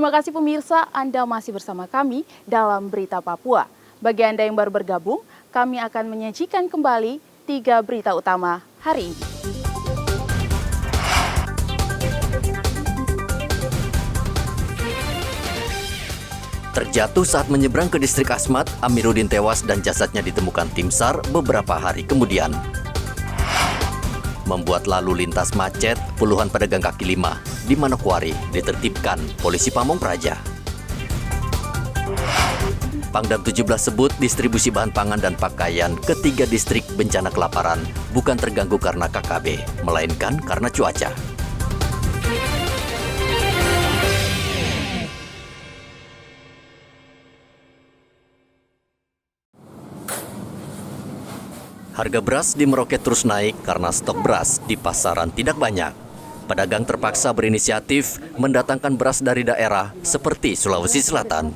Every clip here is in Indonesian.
Terima kasih pemirsa, Anda masih bersama kami dalam Berita Papua. Bagi Anda yang baru bergabung, kami akan menyajikan kembali 3 berita utama hari ini. Terjatuh saat menyeberang ke distrik Asmat, Amiruddin tewas dan jasadnya ditemukan tim SAR beberapa hari kemudian. Membuat lalu lintas macet, puluhan pedagang kaki lima di Manokwari ditertibkan polisi Pamong Praja. Pangdam 17 sebut distribusi bahan pangan dan pakaian ke 3 distrik bencana kelaparan bukan terganggu karena KKB, melainkan karena cuaca. Harga beras di Merauke terus naik karena stok beras di pasaran tidak banyak. Pedagang terpaksa berinisiatif mendatangkan beras dari daerah seperti Sulawesi Selatan.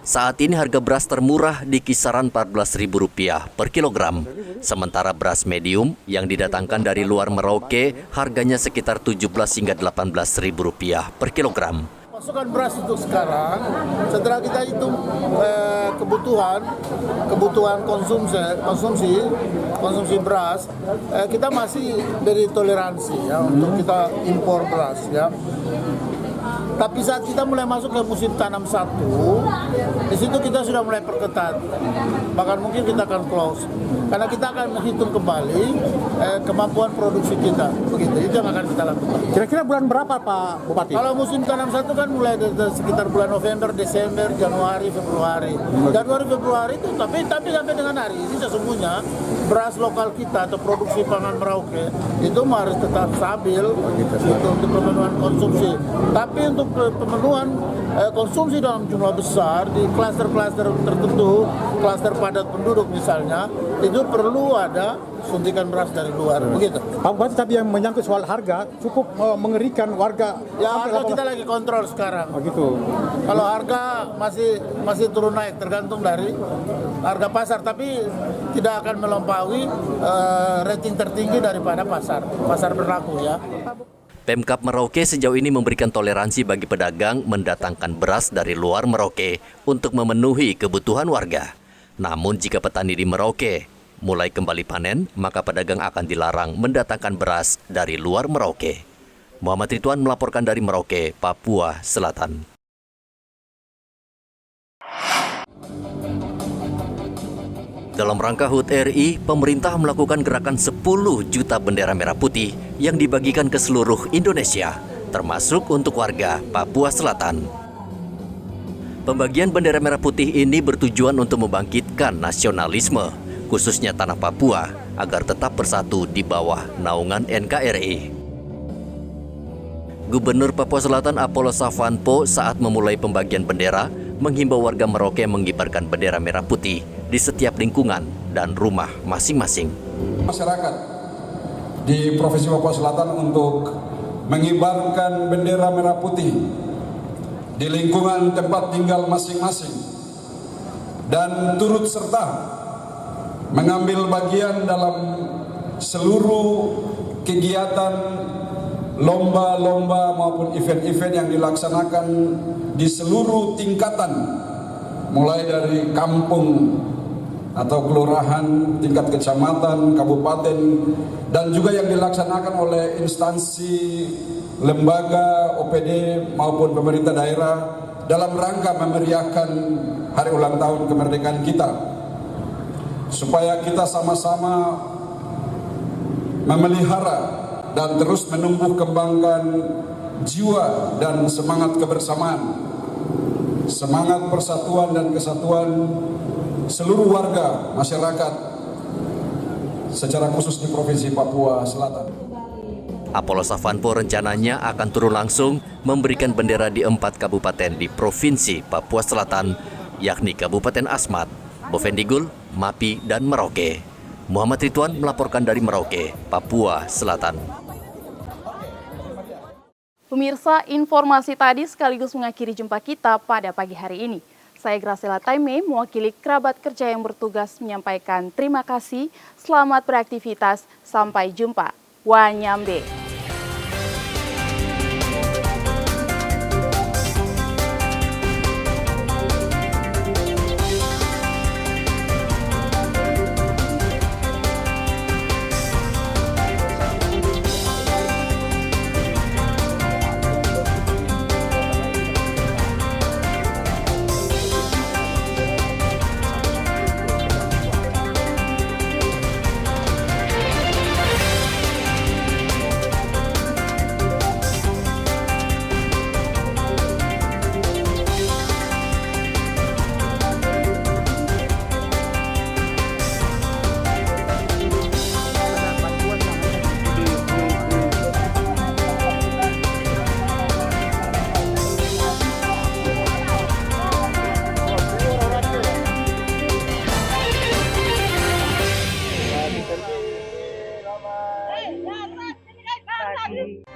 Saat ini harga beras termurah di kisaran Rp14.000 per kilogram. Sementara beras medium yang didatangkan dari luar Merauke harganya sekitar Rp17 hingga Rp18.000 per kilogram. Pasokan beras untuk sekarang, setelah kita hitung kebutuhan konsumsi beras, kita masih beri toleransi ya untuk kita impor beras ya. Tapi saat kita mulai masuk ke musim tanam 1, di situ kita sudah mulai perketat. Bahkan mungkin kita akan close. Karena kita akan menghitung kembali kemampuan produksi kita. Begitu, itu yang akan kita lakukan. Kira-kira bulan berapa Pak Bupati? Kalau musim tanam 1 kan mulai dari sekitar bulan November, Desember, Januari, Februari. Januari, Februari itu, tapi sampai dengan hari ini sesungguhnya beras lokal kita atau produksi pangan Merauke itu harus tetap stabil untuk pemenuhan konsumsi. Tapi untuk pemenuhan konsumsi dalam jumlah besar di klaster-klaster tertentu, klaster padat penduduk misalnya, itu perlu ada suntikan beras dari luar, begitu. Pak Bupati, tapi yang menyangkut soal harga cukup mengerikan warga. Ya harga kita lagi kontrol sekarang. Begitu. Kalau harga masih turun naik tergantung dari harga pasar, tapi tidak akan melampaui rating tertinggi daripada pasar berlaku ya. Pemkab Merauke sejauh ini memberikan toleransi bagi pedagang mendatangkan beras dari luar Merauke untuk memenuhi kebutuhan warga. Namun jika petani di Merauke mulai kembali panen, maka pedagang akan dilarang mendatangkan beras dari luar Merauke. Muhammad Ridwan melaporkan dari Merauke, Papua Selatan. Dalam rangka HUT RI, pemerintah melakukan gerakan 10 juta bendera merah putih yang dibagikan ke seluruh Indonesia, termasuk untuk warga Papua Selatan. Pembagian bendera merah putih ini bertujuan untuk membangkitkan nasionalisme, khususnya tanah Papua, agar tetap bersatu di bawah naungan NKRI. Gubernur Papua Selatan Apollo Savanpo saat memulai pembagian bendera menghimbau warga Merauke mengibarkan bendera merah putih di setiap lingkungan dan rumah masing-masing. Masyarakat di Provinsi Papua Selatan untuk mengibarkan bendera merah putih di lingkungan tempat tinggal masing-masing dan turut serta mengambil bagian dalam seluruh kegiatan lomba-lomba maupun event-event yang dilaksanakan di seluruh tingkatan, mulai dari kampung atau kelurahan, tingkat kecamatan, kabupaten, dan juga yang dilaksanakan oleh instansi, lembaga, OPD maupun pemerintah daerah dalam rangka memeriahkan hari ulang tahun kemerdekaan kita, supaya kita sama-sama memelihara dan terus menumbuh kembangkan jiwa dan semangat kebersamaan, semangat persatuan dan kesatuan seluruh warga masyarakat secara khusus di Provinsi Papua Selatan. Apollo Savanpo rencananya akan turun langsung memberikan bendera di 4 kabupaten di Provinsi Papua Selatan, yakni Kabupaten Asmat, Bovendigul, Mapi, dan Merauke. Muhammad Ridwan melaporkan dari Merauke, Papua Selatan. Pemirsa, informasi tadi sekaligus mengakhiri jumpa kita pada pagi hari ini. Saya Graciela Taime, mewakili kerabat kerja yang bertugas menyampaikan terima kasih, selamat beraktivitas, sampai jumpa. Wanyambe. Merauke.